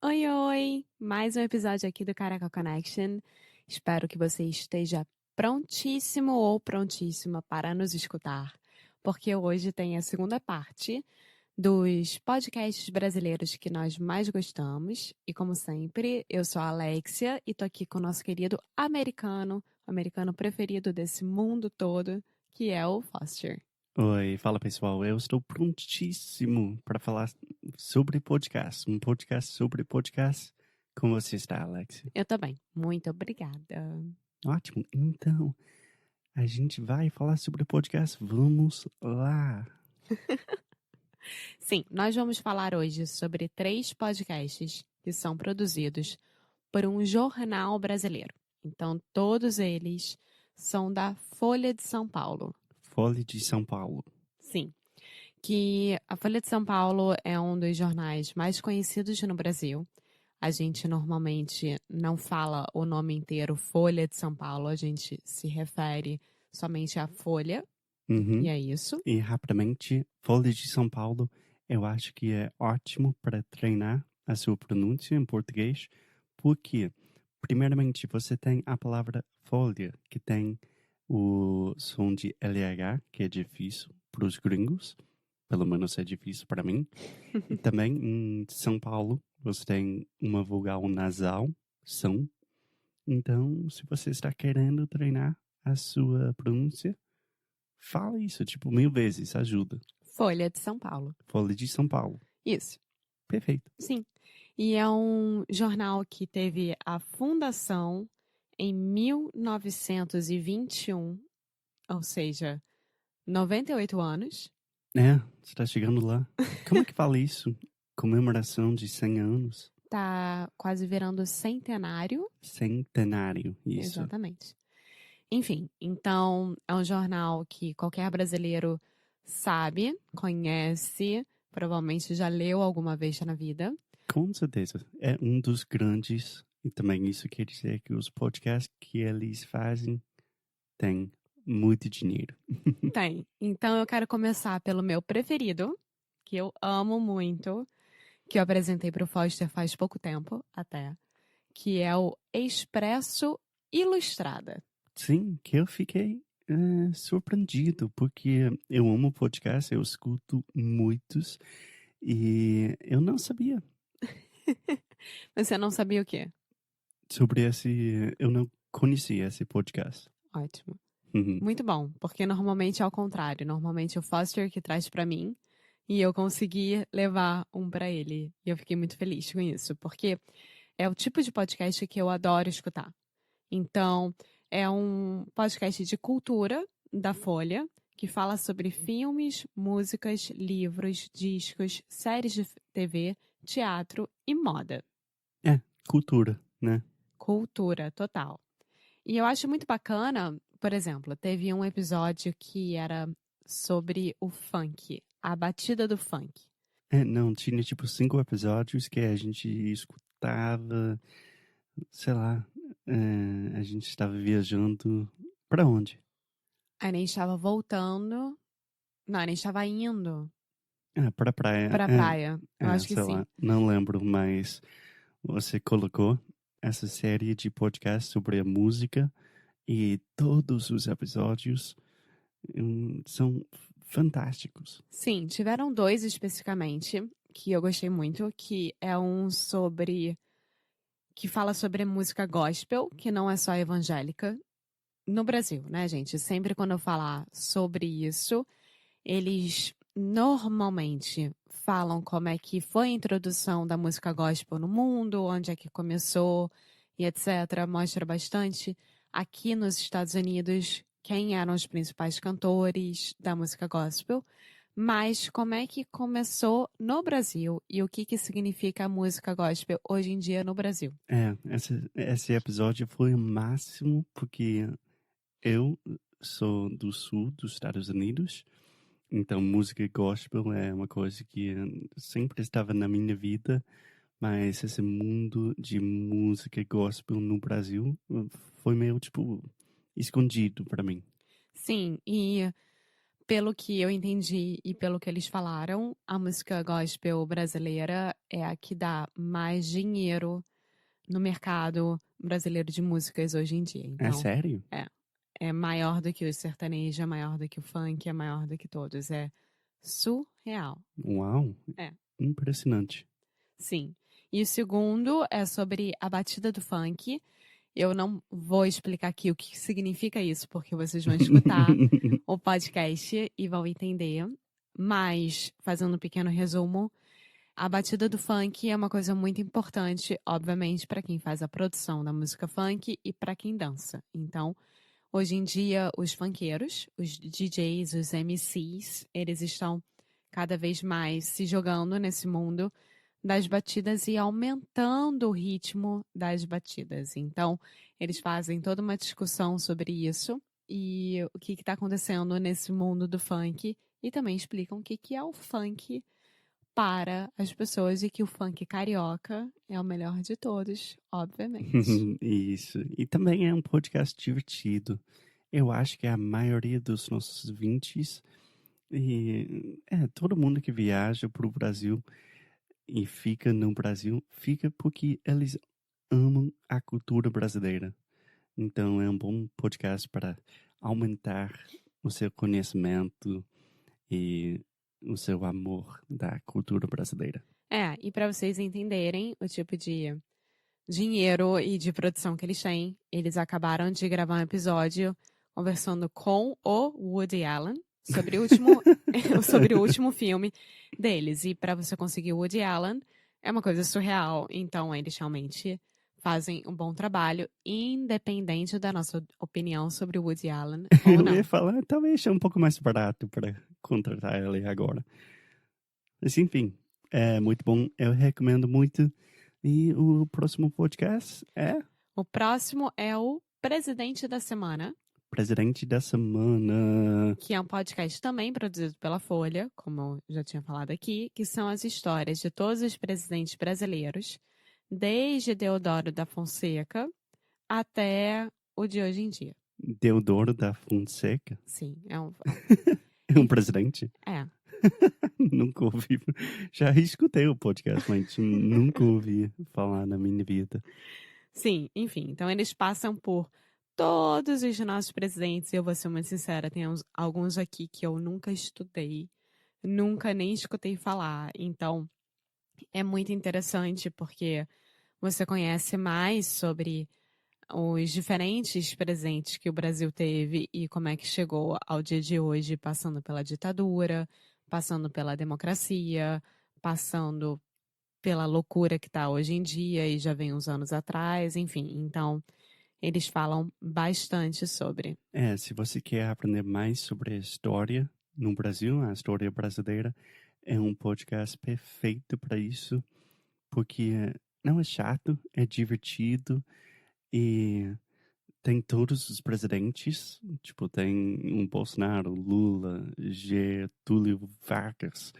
Oi, oi! Mais um episódio aqui do Caraca Connection. Espero que você esteja prontíssimo ou prontíssima para nos escutar, porque hoje tem a segunda parte dos podcasts brasileiros que nós mais gostamos. E como sempre, eu sou a Alexia e tô aqui com o nosso querido americano, o americano preferido desse mundo todo, que é o Foster. Oi, fala pessoal, eu estou prontíssimo para falar sobre podcast, um podcast sobre podcast. Como você está, Alex? Eu também. Muito obrigada. Ótimo, então a gente vai falar sobre podcast, vamos lá. Sim, nós vamos falar hoje sobre 3 podcasts que são produzidos por um jornal brasileiro. Então, todos eles são da Folha de São Paulo. Folha de São Paulo. Sim, que a Folha de São Paulo é um dos jornais mais conhecidos no Brasil. A gente normalmente não fala o nome inteiro Folha de São Paulo, a gente se refere somente à Folha, e é isso. E rapidamente, Folha de São Paulo, eu acho que é ótimo para treinar a sua pronúncia em português, porque, primeiramente, você tem a palavra folha, que tem o som de LH, que é difícil para os gringos, pelo menos é difícil para mim. E também em São Paulo, você tem uma vogal nasal, são. Então, se você está querendo treinar a sua pronúncia, fala isso, tipo, 1000 vezes, ajuda. Folha de São Paulo. Folha de São Paulo. Isso. Perfeito. Sim. E é um jornal que teve a fundação em 1921, ou seja, 98 anos. É, você tá chegando lá. Como é que fala isso? Comemoração de 100 anos? Tá quase virando centenário. Centenário, isso. Exatamente. Enfim, então é um jornal que qualquer brasileiro sabe, conhece, provavelmente já leu alguma vez na vida. Com certeza. É um dos grandes, e também isso quer dizer que os podcasts que eles fazem têm muito dinheiro. Tem. Então eu quero começar pelo meu preferido, que eu amo muito, que eu apresentei para o Foster faz pouco tempo até, que é o Expresso Ilustrada. Sim, que eu fiquei surpreendido, porque eu amo podcast, eu escuto muitos, e eu não sabia Você não sabia o quê? sobre esse, eu não conhecia esse podcast. Ótimo. Uhum. Muito bom, porque normalmente é ao contrário. Normalmente é o Foster que traz para mim e eu consegui levar um para ele. E eu fiquei muito feliz com isso, porque é o tipo de podcast que eu adoro escutar. Então, é um podcast de cultura da Folha, que fala sobre filmes, músicas, livros, discos, séries de TV, teatro e moda. É, cultura, né? Cultura total. E eu acho muito bacana, por exemplo, teve um episódio que era sobre o funk, a batida do funk. É, não, tinha tipo 5 episódios que a gente escutava, sei lá, a gente estava viajando pra onde? A gente estava voltando, não, a gente estava indo Ah, pra praia, pra praia. Eu acho que sei sim. lá, não lembro, mas você colocou essa série de podcasts sobre a música e todos os episódios são fantásticos. Sim, tiveram 2 especificamente que eu gostei muito, que é um sobre que fala sobre música gospel, que não é só evangélica no Brasil, né, gente? Sempre quando eu falar sobre isso, eles normalmente falam como é que foi a introdução da música gospel no mundo, onde é que começou e etc. Mostra bastante aqui nos Estados Unidos quem eram os principais cantores da música gospel, mas como é que começou no Brasil e o que que significa a música gospel hoje em dia no Brasil. Esse episódio foi o máximo porque eu sou do sul dos Estados Unidos, então música gospel é uma coisa que sempre estava na minha vida, mas esse mundo de música gospel no Brasil foi meio, tipo, escondido para mim. Sim, e pelo que eu entendi e pelo que eles falaram, a música gospel brasileira é a que dá mais dinheiro no mercado brasileiro de músicas hoje em dia. É Então, sério? é maior do que o sertanejo, é maior do que o funk, é maior do que todos. É surreal. Uau, É. impressionante. Sim. E o segundo é sobre a batida do funk. Eu não vou explicar aqui o que significa isso, porque vocês vão escutar o podcast e vão entender. Mas, fazendo um pequeno resumo, a batida do funk é uma coisa muito importante, obviamente, para quem faz a produção da música funk e para quem dança. Então, hoje em dia, os funkeiros, os DJs, os MCs, eles estão cada vez mais se jogando nesse mundo das batidas e aumentando o ritmo das batidas. Então, eles fazem toda uma discussão sobre isso e o que está acontecendo nesse mundo do funk e também explicam o que é o funk para as pessoas e que o funk carioca é o melhor de todos, obviamente. Isso. E também é um podcast divertido. Eu acho que a maioria dos nossos ouvintes e todo mundo que viaja para o Brasil e fica no Brasil, fica porque eles amam a cultura brasileira. Então é um bom podcast para aumentar o seu conhecimento e o seu amor da cultura brasileira. E para vocês entenderem o tipo de dinheiro e de produção que eles têm, eles acabaram de gravar um episódio conversando com o Woody Allen sobre o último, sobre o último filme deles. E para você conseguir o Woody Allen é uma coisa surreal. Então eles realmente fazem um bom trabalho, independente da nossa opinião sobre o Woody Allen ou Eu não. ia falar, talvez é um pouco mais barato para contratar ele agora. Mas enfim, é muito bom, eu recomendo muito. E o próximo podcast é O próximo é o Presidente da Semana, Presidente da Semana. que é um podcast também produzido pela Folha, como eu já tinha falado aqui, que são as histórias de todos os presidentes brasileiros, desde Deodoro da Fonseca até o de hoje em dia. Deodoro da Fonseca. Sim, É um presidente? é. Nunca ouvi. Já escutei o podcast, mas nunca ouvi falar na minha vida. Sim, enfim. Então eles passam por todos os nossos presidentes, e eu vou ser muito sincera, tem alguns aqui que eu nunca estudei, nunca nem escutei falar. Então, é muito interessante porque você conhece mais sobre os diferentes presentes que o Brasil teve e como é que chegou ao dia de hoje, passando pela ditadura, passando pela democracia, passando pela loucura que está hoje em dia e já vem uns anos atrás, enfim. Então, eles falam bastante sobre. Se você quer aprender mais sobre a história no Brasil, a história brasileira, é um podcast perfeito para isso, porque não é chato, é divertido e tem todos os presidentes, tipo, tem um Bolsonaro, Lula, Getúlio Vargas,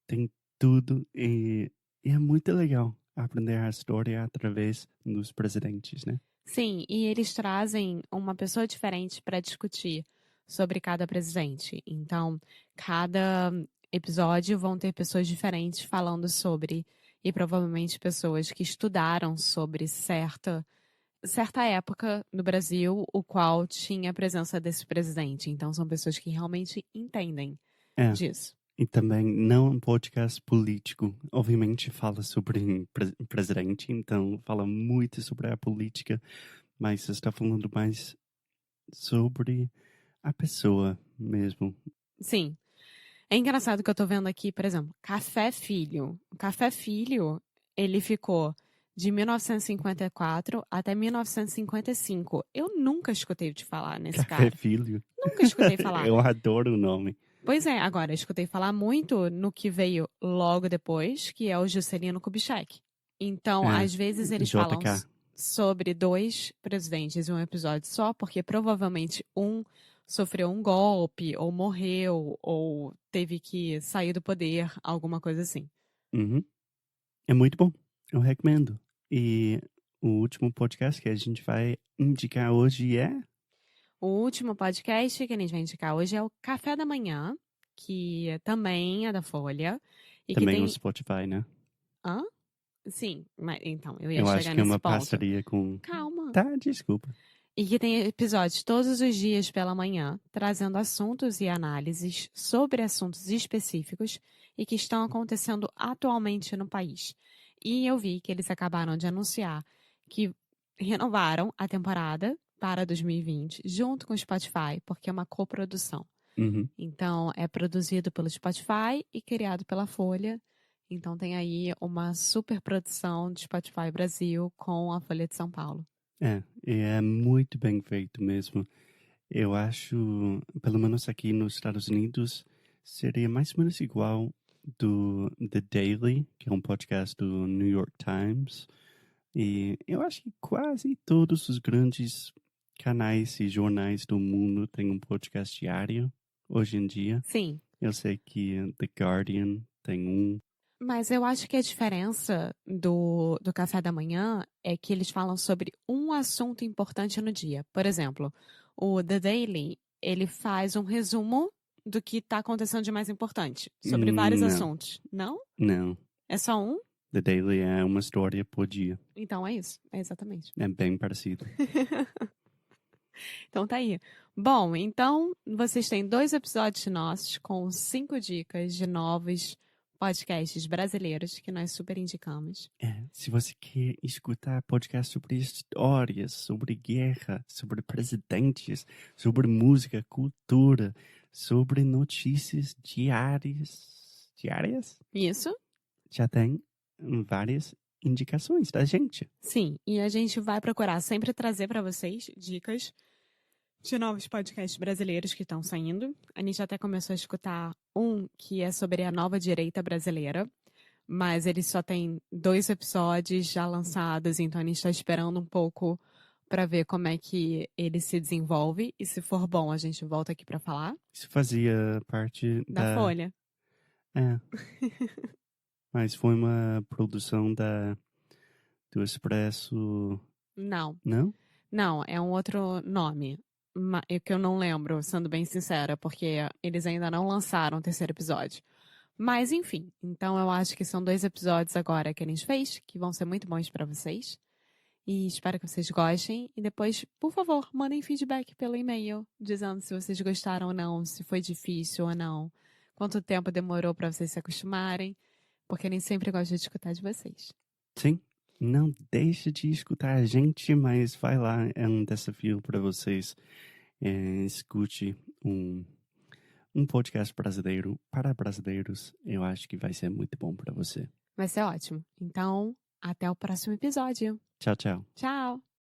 tem tudo e é muito legal aprender a história através dos presidentes, né? Sim, e eles trazem uma pessoa diferente para discutir sobre cada presidente. Então, cada episódio vão ter pessoas diferentes falando sobre, e provavelmente pessoas que estudaram sobre certa época no Brasil, o qual tinha a presença desse presidente. Então, são pessoas que realmente entendem É, disso. e também não é um podcast político. Obviamente fala sobre presidente, então fala muito sobre a política, mas está falando mais sobre a pessoa mesmo. Sim. É engraçado que eu tô vendo aqui, por exemplo, Café Filho. O Café Filho, ele ficou de 1954 até 1955. Eu nunca escutei te falar nesse Café cara. Filho. Nunca escutei falar. Eu adoro o nome. Pois é, agora, escutei falar muito no que veio logo depois, que é o Juscelino Kubitschek. Então, às vezes eles falam JK. sobre dois presidentes em um episódio só, porque provavelmente um sofreu um golpe, ou morreu, ou teve que sair do poder, alguma coisa assim. Uhum. É muito bom. Eu recomendo. E o último podcast que a gente vai indicar hoje é O último podcast que a gente vai indicar hoje é o Café da Manhã, que também é da Folha. E Também que no tem... Spotify, né? Hã? Sim, mas então, eu ia Eu acho chegar que é nesse uma ponto. parceria com... Calma. Tá, desculpa. E que tem episódios todos os dias pela manhã, trazendo assuntos e análises sobre assuntos específicos e que estão acontecendo atualmente no país. E eu vi que eles acabaram de anunciar que renovaram a temporada para 2020, junto com o Spotify, porque é uma coprodução. Uhum. Então, é produzido pelo Spotify e criado pela Folha. Então, tem aí uma super produção de Spotify Brasil com a Folha de São Paulo. E é muito bem feito mesmo. Eu acho, pelo menos aqui nos Estados Unidos, seria mais ou menos igual do The Daily, que é um podcast do New York Times. E eu acho que quase todos os grandes canais e jornais do mundo têm um podcast diário hoje em dia. Sim. Eu sei que The Guardian tem um. Mas eu acho que a diferença do café da manhã é que eles falam sobre um assunto importante no dia. Por exemplo, o The Daily, ele faz um resumo do que está acontecendo de mais importante, sobre vários Não. assuntos. Não? Não. É só um? The Daily é uma história por dia. Então é isso, é exatamente. É bem parecido. Então tá aí. Bom, então vocês têm 2 episódios nossos com 5 dicas de novos podcasts brasileiros que nós super indicamos. Se você quer escutar podcast sobre histórias, sobre guerra, sobre presidentes, sobre música, cultura, sobre notícias diárias. Diárias? Isso? Já tem várias indicações da gente. Sim, e a gente vai procurar sempre trazer para vocês dicas de novos podcasts brasileiros que estão saindo. A gente até começou a escutar um que é sobre a nova direita brasileira, mas ele só tem 2 episódios já lançados, então a gente está esperando um pouco para ver como é que ele se desenvolve e se for bom a gente volta aqui para falar. Isso fazia parte Da Folha. Mas foi uma produção do Expresso. Não. Não? Não, é um outro nome. Que eu não lembro, sendo bem sincera, porque eles ainda não lançaram o 3º episódio. Mas, enfim, então eu acho que são 2 episódios agora que a gente fez, que vão ser muito bons pra vocês. E espero que vocês gostem. E depois, por favor, mandem feedback pelo e-mail, dizendo se vocês gostaram ou não, se foi difícil ou não, quanto tempo demorou pra vocês se acostumarem, porque a gente sempre gosta de escutar de vocês. Sim. Não deixe de escutar a gente, mas vai lá, é um desafio para vocês. Escute um podcast brasileiro para brasileiros. Eu acho que vai ser muito bom para você. Vai ser ótimo. Então, até o próximo episódio. Tchau, tchau. Tchau!